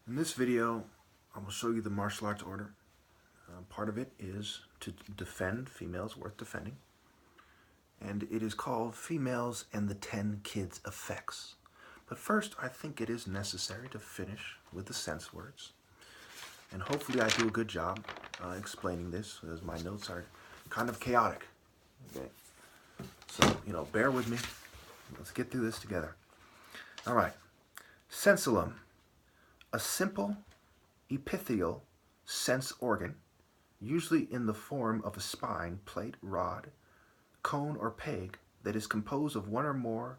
In this video, I will show you the martial arts order. Part of it is to defend females worth defending. And it is called Females and the 10 Kids Effects. But first, I think it is necessary to finish with the sense words. And hopefully I do a good job explaining this, as my notes are kind of chaotic. Okay. So, bear with me. Let's get through this together. All right. Sensillum, a simple epithelial sense organ, usually in the form of a spine, plate, rod, cone, or peg, that is composed of one or more,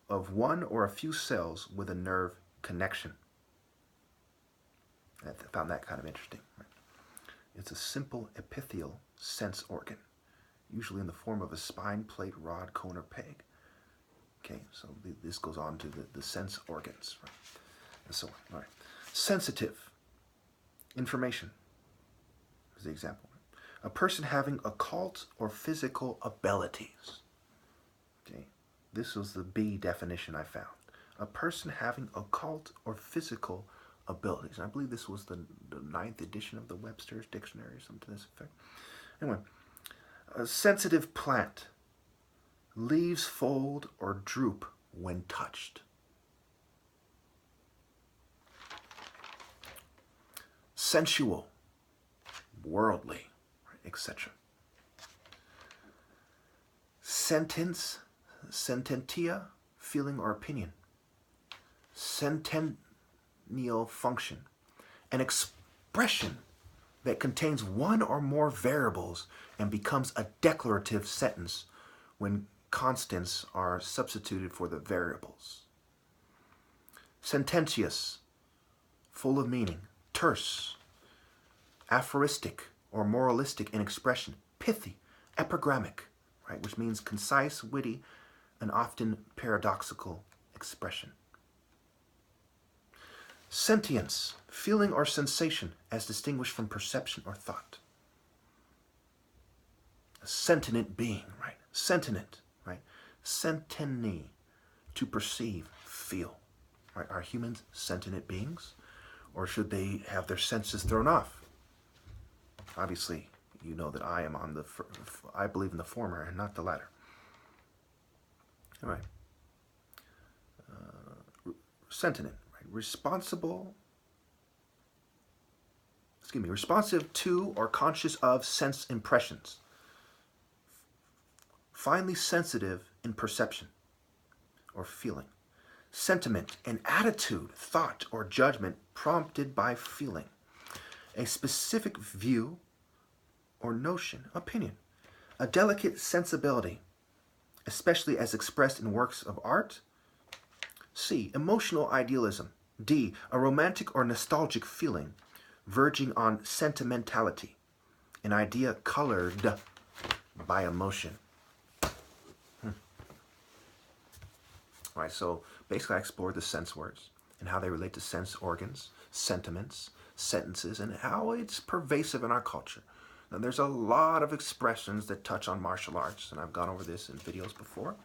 of one or a few cells with a nerve connection. I found that kind of interesting. Right? It's a simple epithelial sense organ, usually in the form of a spine, plate, rod, cone, or peg. Okay, so this goes on to the sense organs, right? And so on. All right. Sensitive information is the example. A person having occult or physical abilities. Okay, this was the B definition I found. A person having occult or physical abilities. And I believe this was the 9th edition of the Webster's Dictionary, something to this effect. Anyway, a sensitive plant. Leaves fold or droop when touched. Sensual, worldly, etc. Sentence, sententia, feeling or opinion. Centennial function, an expression that contains one or more variables and becomes a declarative sentence when constants are substituted for the variables. Sententious, full of meaning. Terse, aphoristic or moralistic in expression. Pithy, epigrammic, right, which means concise, witty, and often paradoxical expression. Sentience, feeling or sensation as distinguished from perception or thought. A sentient being, right? Sentient, right? Senteni, to perceive, feel. Right? Are humans sentient beings? Or should they have their senses thrown off? Obviously, you know that I am I believe in the former and not the latter. All right. Sentient, right? Responsive to or conscious of sense impressions. Finely sensitive in perception or feeling. Sentiment, an attitude, thought, or judgment prompted by feeling. A specific view or notion, opinion. A delicate sensibility, especially as expressed in works of art. C, emotional idealism. D, a romantic or nostalgic feeling, verging on sentimentality. An idea colored by emotion. All right, so basically I explored the sense words and how they relate to sense organs, sentiments, sentences, and how it's pervasive in our culture. Now, there's a lot of expressions that touch on martial arts, and I've gone over this in videos before.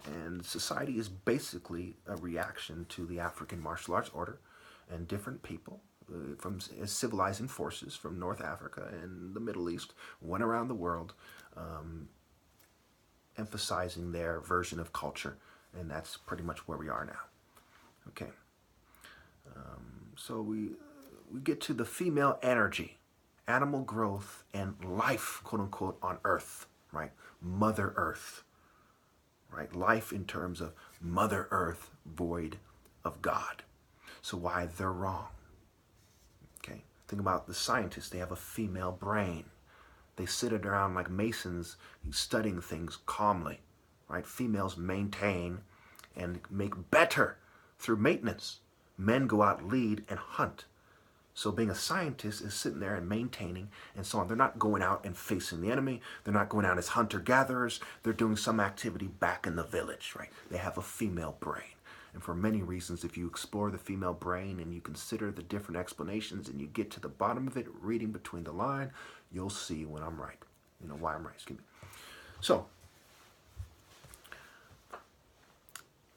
And society is basically a reaction to the African martial arts order, and different people from civilizing forces from North Africa and the Middle East went around the world emphasizing their version of culture. And that's pretty much where we are now. Okay. So we get to the female energy, animal growth, and life, quote unquote, on Earth, right? Mother Earth, right? Life in terms of Mother Earth, void of God. So why they're wrong. Okay. Think about the scientists. They have a female brain. They sit around like masons studying things calmly. Right? Females maintain and make better through maintenance. Men go out, lead, and hunt. So being a scientist is sitting there and maintaining and so on. They're not going out and facing the enemy. They're not going out as hunter-gatherers. They're doing some activity back in the village, right? They have a female brain. And for many reasons, if you explore the female brain and you consider the different explanations and you get to the bottom of it, reading between the line, you'll see when I'm right. Why I'm right, excuse me. So,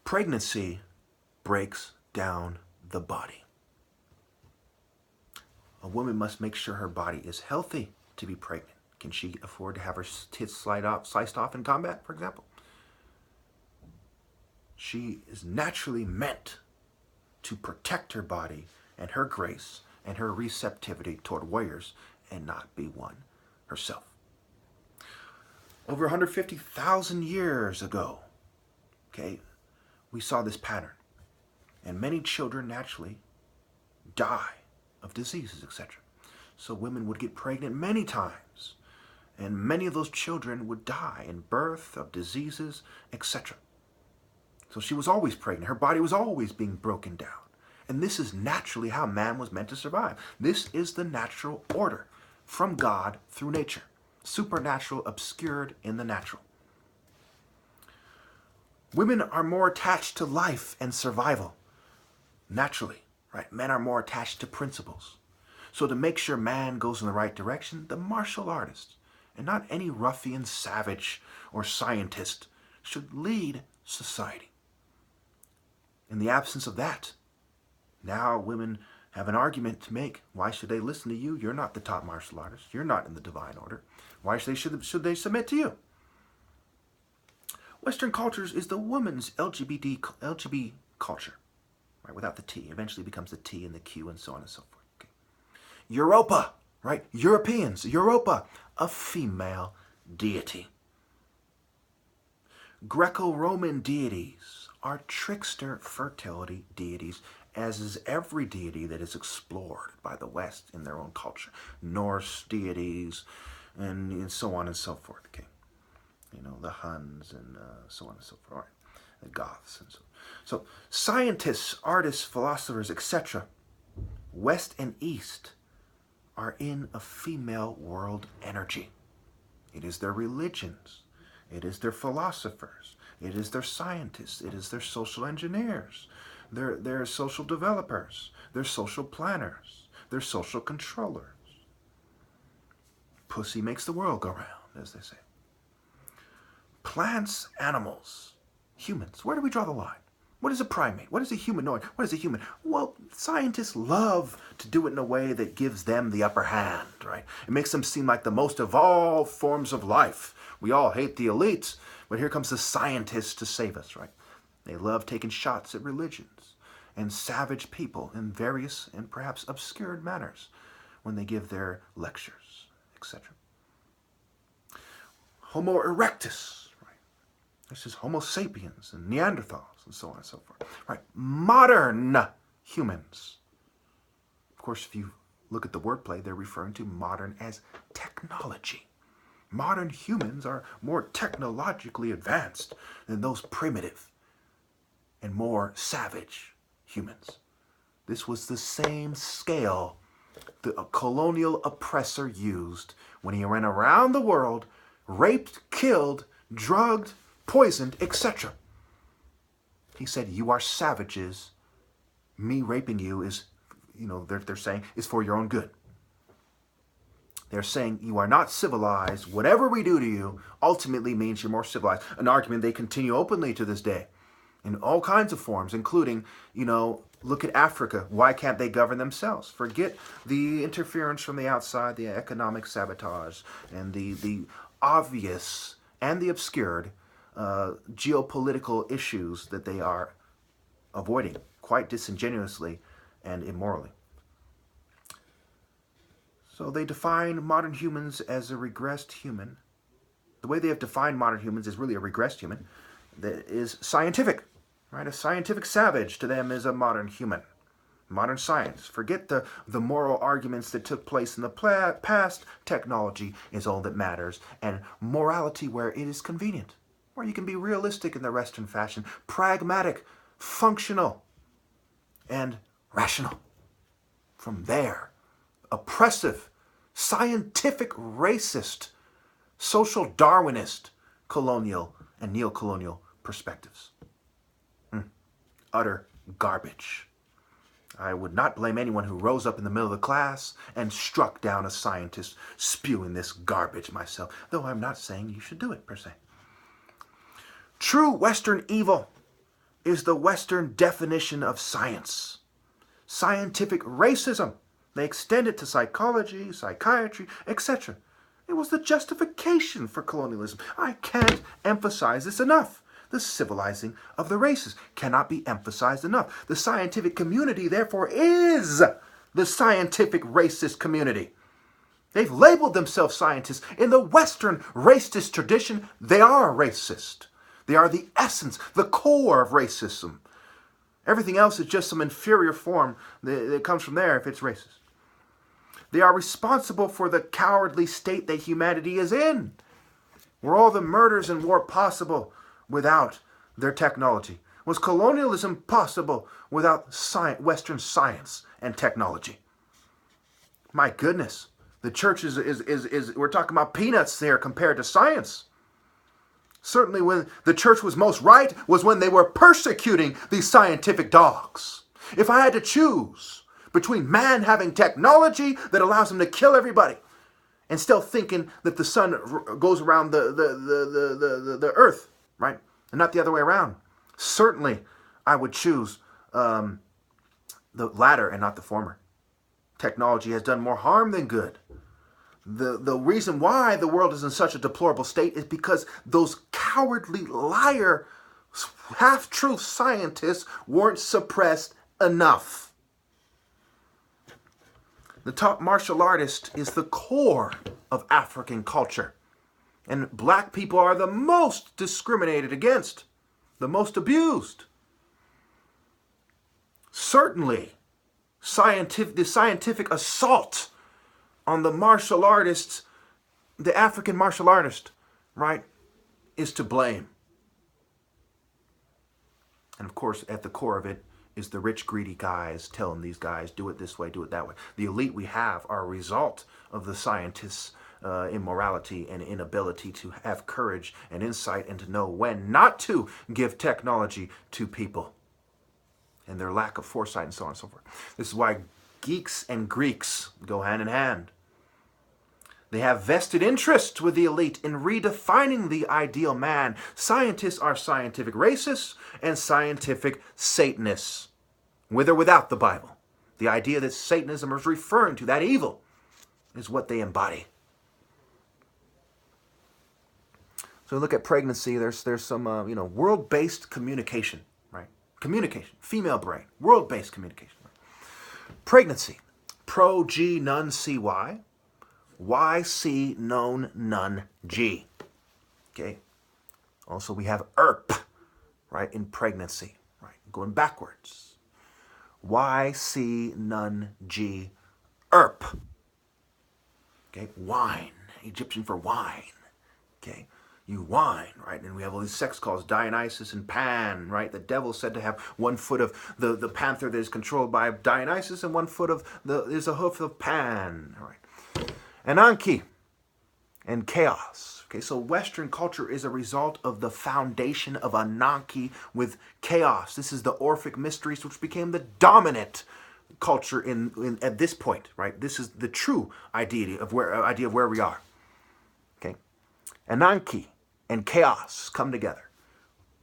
pregnancy breaks down the body. A woman must make sure her body is healthy to be pregnant. Can she afford to have her tits sliced off in combat, for example? She is naturally meant to protect her body and her grace and her receptivity toward warriors and not be one herself. Over 150,000 years ago, okay, we saw this pattern. And many children naturally die of diseases, etc. So women would get pregnant many times. And many of those children would die in birth of diseases, etc. So she was always pregnant. Her body was always being broken down. And this is naturally how man was meant to survive. This is the natural order from God through nature. Supernatural obscured in the natural. Women are more attached to life and survival. Naturally, right? Men are more attached to principles. So to make sure man goes in the right direction, the martial artist, and not any ruffian, savage, or scientist, should lead society. In the absence of that, now women have an argument to make. Why should they listen to you? You're not the top martial artist. You're not in the divine order. Why should they submit to you? Western cultures is the woman's LGBT culture. Right, without the T. Eventually becomes the T and the Q and so on and so forth. Okay. Europa, right? Europeans, Europa, a female deity. Greco-Roman deities are trickster fertility deities, as is every deity that is explored by the West in their own culture. Norse deities and so on and so forth. Okay. You know, the Huns and so on and so forth. All right. The Goths and so on. So scientists, artists, philosophers, etc., West and East, are in a female world energy. It is their religions. It is their philosophers. It is their scientists. It is their social engineers. Their social developers. Their social planners. Their social controllers. Pussy makes the world go round, as they say. Plants, animals, humans. Where do we draw the line? What is a primate? What is a humanoid? What is a human? Well, scientists love to do it in a way that gives them the upper hand, right? It makes them seem like the most evolved forms of life. We all hate the elites, but here comes the scientists to save us, right? They love taking shots at religions and savage people in various and perhaps obscured manners when they give their lectures, etc. Homo erectus. This is Homo sapiens and Neanderthals and so on and so forth. Right? Modern humans. Of course, if you look at the wordplay, they're referring to modern as technology. Modern humans are more technologically advanced than those primitive and more savage humans. This was the same scale the colonial oppressor used when he ran around the world, raped, killed, drugged, poisoned, etc. He said, you are savages. Me raping you is, they're saying, is for your own good. They're saying you are not civilized. Whatever we do to you ultimately means you're more civilized. An argument they continue openly to this day in all kinds of forms, including, look at Africa. Why can't they govern themselves? Forget the interference from the outside, the economic sabotage, and the obvious and the obscured geopolitical issues that they are avoiding quite disingenuously and immorally. So they define modern humans as a regressed human. The way they have defined modern humans is really a regressed human that is scientific, right? A scientific savage to them is a modern human. Modern science. Forget the moral arguments that took place in the past. Technology is all that matters, and morality where it is convenient. Where you can be realistic in the Western fashion, pragmatic, functional, and rational. From there, oppressive, scientific, racist, social Darwinist, colonial, and neo-colonial perspectives. Utter garbage. I would not blame anyone who rose up in the middle of the class and struck down a scientist spewing this garbage myself, though I'm not saying you should do it, per se. True Western evil is the Western definition of science. Scientific racism. They extend it to psychology, psychiatry, etc. It was the justification for colonialism. I can't emphasize this enough. The civilizing of the races cannot be emphasized enough. The scientific community, therefore, is the scientific racist community. They've labeled themselves scientists. In the Western racist tradition, they are racist. They are the essence, the core of racism. Everything else is just some inferior form that comes from there if it's racist. They are responsible for the cowardly state that humanity is in. Were all the murders and war possible without their technology? Was colonialism possible without Western science and technology? My goodness, the church is we're talking about peanuts there compared to science. Certainly when the church was most right was when they were persecuting these scientific dogs. If I had to choose between man having technology that allows him to kill everybody and still thinking that the sun goes around the earth, right? And not the other way around. Certainly, I would choose the latter and not the former. Technology has done more harm than good. The reason why the world is in such a deplorable state is because those cowardly liar half-truth scientists weren't suppressed enough. The top martial artist is the core of African culture. And black people are the most discriminated against, the most abused. Certainly, the scientific assault on the martial artists, the African martial artist, right, is to blame. And of course, at the core of it is the rich, greedy guys telling these guys, do it this way, do it that way. The elite we have are a result of the scientists' immorality and inability to have courage and insight and to know when not to give technology to people. And their lack of foresight and so on and so forth. This is why geeks and Greeks go hand in hand. They have vested interest with the elite in redefining the ideal man. Scientists are scientific racists and scientific Satanists, with or without the Bible. The idea that Satanism is referring to that evil is what they embody. So look at pregnancy. There's some world-based communication, right? Communication, female brain, world-based communication. Right? Pregnancy, pro-G, nun, CY. YC, known, none, G. Okay. Also, we have ERP, right, in pregnancy, right, going backwards. YC, none, G, ERP. Okay, wine, Egyptian for wine. Okay, you whine, right? And we have all these sex calls, Dionysus and Pan, right? The devil said to have 1 foot of the panther that is controlled by Dionysus and 1 foot of is a hoof of Pan, all right? Anarchy and chaos. Okay, so Western culture is a result of the foundation of anarchy with chaos. This is the Orphic mysteries, which became the dominant culture in at this point, right? This is the true idea of where we are. Okay, anarchy and chaos come together.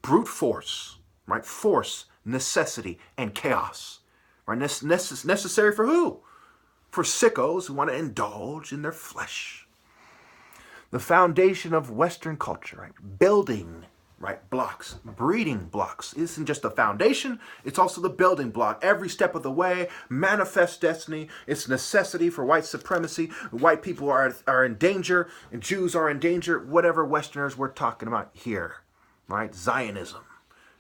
Brute force, right? Force, necessity, and chaos. Right? Necessary for who? For sickos who want to indulge in their flesh. The foundation of Western culture, right? Building, right? Blocks, breeding blocks. It isn't just the foundation, it's also the building block. Every step of the way, manifest destiny. It's necessity for white supremacy. White people are in danger, and Jews are in danger. Whatever Westerners we're talking about here, right? Zionism,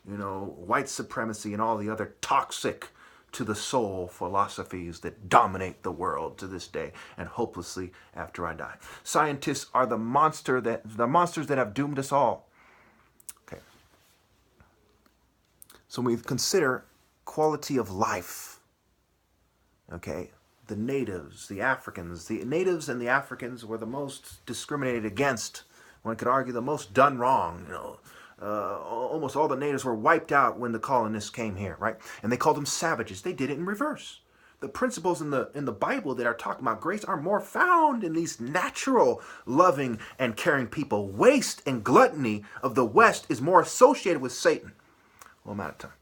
white supremacy and all the other toxic to the soul philosophies that dominate the world to this day and hopelessly after I die. Scientists are the monsters that have doomed us all. Okay. So when we consider quality of life, okay, the natives and the Africans were the most discriminated against. One could argue the most done wrong, almost all the natives were wiped out when the colonists came here, right? And they called them savages. They did it in reverse. The principles in the Bible that are talking about grace are more found in these natural, loving, and caring people. Waste and gluttony of the West is more associated with Satan. Well, I'm out of time.